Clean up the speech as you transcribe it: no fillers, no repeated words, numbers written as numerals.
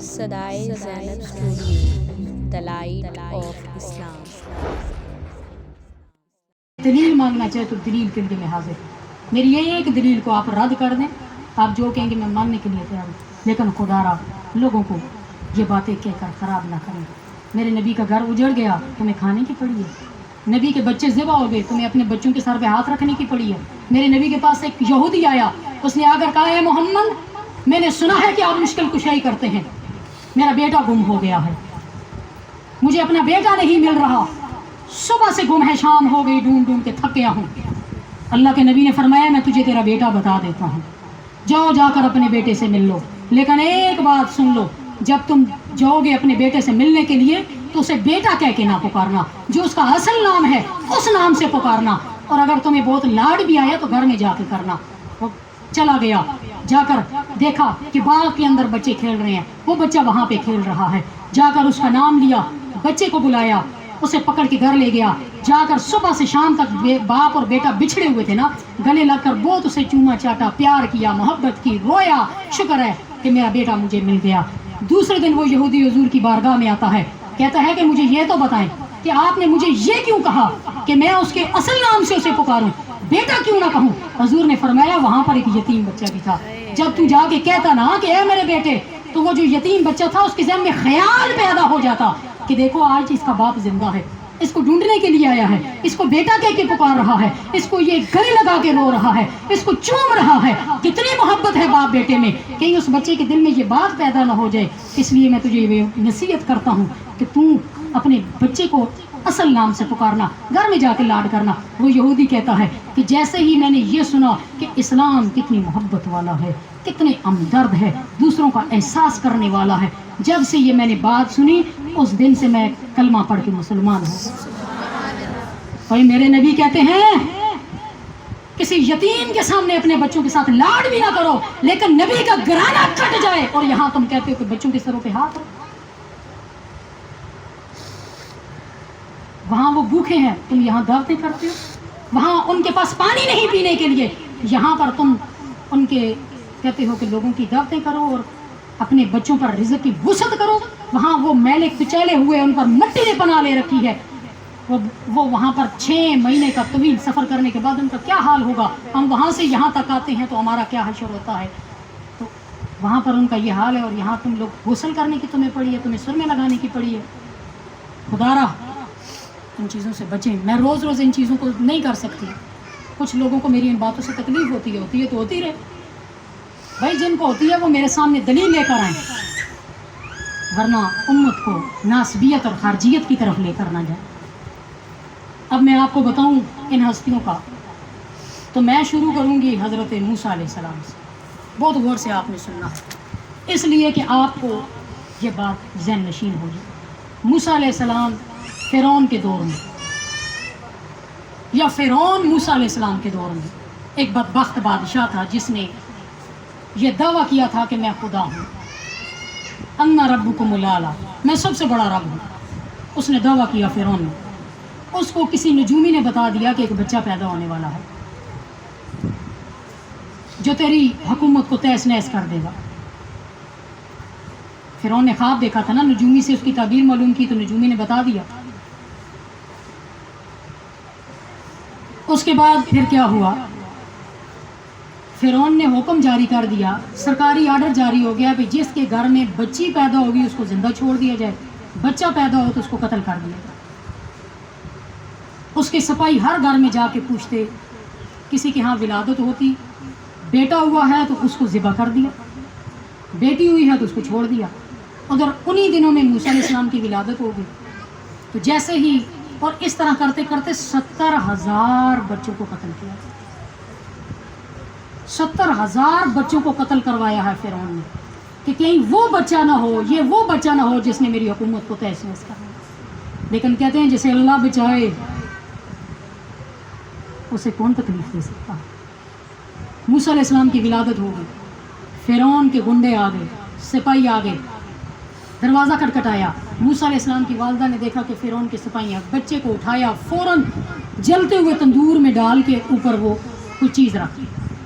صدائے زینب studio, the light of اسلام۔ دلیل مانگنا چاہے تو دلیل کے لیے میں حاضر ہوں۔ میری یہ ایک دلیل کو آپ رد کر دیں، آپ جو کہیں گے میں ماننے کے لیے تیار ہوں، لیکن خدا را لوگوں کو یہ باتیں کہہ کر خراب نہ کریں۔ میرے نبی کا گھر اجڑ گیا، تمہیں کھانے کی پڑی ہے۔ نبی کے بچے ذبح ہو گئے، تمہیں اپنے بچوں کے سر پہ ہاتھ رکھنے کی پڑی ہے۔ میرے نبی کے پاس ایک یہودی آیا، اس نے آ کر کہا، اے محمد، میں نے سنا ہے کہ آپ مشکل کشائی کرتے ہیں، میرا بیٹا گم ہو گیا ہے، مجھے اپنا بیٹا نہیں مل رہا، صبح سے گم ہے، شام ہو گئی، ڈھونڈ ڈھونڈ کے تھک گیا ہوں۔ اللہ کے نبی نے فرمایا، میں تجھے تیرا بیٹا بتا دیتا ہوں، جاؤ جا کر اپنے بیٹے سے مل لو، لیکن ایک بات سن لو، جب تم جاؤ گے اپنے بیٹے سے ملنے کے لیے تو اسے بیٹا کہہ کے نہ پکارنا، جو اس کا اصل نام ہے اس نام سے پکارنا، اور اگر تمہیں بہت لاڈ بھی آیا تو گھر میں جا کے کرنا۔ وہ چلا گیا، جا کر دیکھا کہ باغ کے اندر بچے کھیل رہے ہیں، وہ بچہ وہاں پہ کھیل رہا ہے، جا کر اس کا نام لیا، بچے کو بلایا، اسے پکڑ کے گھر لے گیا، جا کر صبح سے شام تک باپ اور بیٹا بچھڑے ہوئے تھے نا، گلے لگ کر بہت اسے چوما چاٹا، پیار کیا، محبت کی، رویا، شکر ہے کہ میرا بیٹا مجھے مل گیا۔ دوسرے دن وہ یہودی حضور کی بارگاہ میں آتا ہے، کہتا ہے کہ مجھے یہ تو بتائیں کہ آپ نے مجھے یہ کیوں کہا کہ میں اس کے اصل نام سے اسے پکاروں، بیٹا کیوں نہ کہوں؟ حضور نے فرمایا، وہاں پر ایک یتیم بچہ بھی تھا، جب تو جا کے کہتا نا کہ اے میرے بیٹے، تو وہ جو یتیم بچہ تھا اس کے ذہن میں خیال پیدا ہو جاتا کہ دیکھو آج اس کا باپ زندہ ہے، اس کو ڈھونڈنے کے لیے آیا ہے، اس کو بیٹا کہہ کے پکار رہا ہے، اس کو یہ گلے لگا کے رو رہا ہے، اس کو چوم رہا ہے، کتنی محبت ہے باپ بیٹے میں، کہیں اس بچے کے دل میں یہ بات پیدا نہ ہو جائے۔ اس لیے میں تجھے یہ نصیحت کرتا ہوں کہ تم اپنے بچے کو اصل نام سے پکارنا، گھر میں جا کے لاڈ کرنا۔ وہ یہودی کہتا ہے کہ جیسے ہی میں نے یہ سنا کہ اسلام کتنی محبت والا ہے، کتنے ہمدرد ہے، دوسروں کا احساس کرنے والا ہے، جب سے یہ میں نے بات سنی اس دن سے میں کلمہ پڑھ کے مسلمان ہوں۔ اور میرے نبی کہتے ہیں کسی یتیم کے سامنے اپنے بچوں کے ساتھ لاڈ بھی نہ کرو، لیکن نبی کا گھرانہ کٹ جائے اور یہاں تم کہتے ہو کہ بچوں کے سروں پہ ہاتھ رکھو۔ وہاں وہ بھوکے ہیں، تم یہاں دعوتیں کرتے ہو، وہاں ان کے پاس پانی نہیں پینے کے لیے، یہاں پر تم ان کے کہتے ہو کہ لوگوں کی دعوتیں کرو اور اپنے بچوں پر رزق کی وسعت کرو، وہاں وہ میلے کچیلے ہوئے، ان پر مٹی نے پناہ لے رکھی ہے، وہ وہاں پر 6 مہینے کا طویل سفر کرنے کے بعد ان کا کیا حال ہوگا، ہم وہاں سے یہاں تک آتے ہیں تو ہمارا کیا حشر ہوتا ہے، تو وہاں پر ان کا یہ حال ہے، اور یہاں تم لوگ غسل کرنے کی تمہیں پڑی ہے، تمہیں سرمے لگانے کی پڑی ہے۔ خدا را ان چیزوں سے بچیں، میں روز روز ان چیزوں کو نہیں کر سکتی، کچھ لوگوں کو میری ان باتوں سے تکلیف ہوتی ہے تو ہوتی رہے بھائی، جن کو ہوتی ہے وہ میرے سامنے دلیل لے کر آئیں، ورنہ امت کو ناسبیت اور خارجیت کی طرف لے کر نہ جائیں۔ اب میں آپ کو بتاؤں ان ہستیوں کا، تو میں شروع کروں گی حضرت موسیٰ علیہ السلام سے، بہت غور سے آپ نے سننا ہے، اس لیے کہ آپ کو یہ بات ذہن نشین ہو جائے۔ موسیٰ علیہ السلام فرعون کے دور میں، یا فرعون موسیٰ علیہ السلام کے دور میں ایک بدبخت بادشاہ تھا جس نے یہ دعویٰ کیا تھا کہ میں خدا ہوں، انا ربکم الاعلی، میں سب سے بڑا رب ہوں۔ اس نے دعویٰ کیا فرعون نے، اس کو کسی نجومی نے بتا دیا کہ ایک بچہ پیدا ہونے والا ہے جو تیری حکومت کو تہس نہس کر دے گا۔ فرعون نے خواب دیکھا تھا نا، نجومی سے اس کی تعبیر معلوم کی تو نجومی نے بتا دیا۔ اس کے بعد پھر کیا ہوا، فرعون نے حکم جاری کر دیا، سرکاری آرڈر جاری ہو گیا کہ جس کے گھر میں بچی پیدا ہوگی اس کو زندہ چھوڑ دیا جائے، بچہ پیدا ہو تو اس کو قتل کر دیا جائے۔ اس کے سپاہی ہر گھر میں جا کے پوچھتے، کسی کے ہاں ولادت ہوتی، بیٹا ہوا ہے تو اس کو ذبح کر دیا، بیٹی ہوئی ہے تو اس کو چھوڑ دیا۔ ادھر انہی دنوں میں موسیٰ علیہ السلام کی ولادت ہو گئی، تو جیسے ہی، اور اس طرح کرتے کرتے 70,000 بچوں کو قتل کیا، 70,000 بچوں کو قتل کروایا ہے فرعون نے، کہ کہیں وہ بچہ نہ ہو، یہ وہ بچہ نہ ہو جس نے میری حکومت کو تہس نہس کرنا۔ لیکن کہتے ہیں جسے اللہ بچائے اسے کون تکلیف دے سکتا۔ موسیٰ علیہ السلام کی ولادت ہو گئی، فرعون کے گنڈے آ گئے، سپاہی آ گئے، دروازہ کھٹکھٹایا، موسیٰ علیہ السلام کی والدہ نے دیکھا کہ فرعون کے سپاہی، بچے کو اٹھایا، فوراً جلتے ہوئے تندور میں ڈال کے اوپر وہ کوئی چیز رکھی،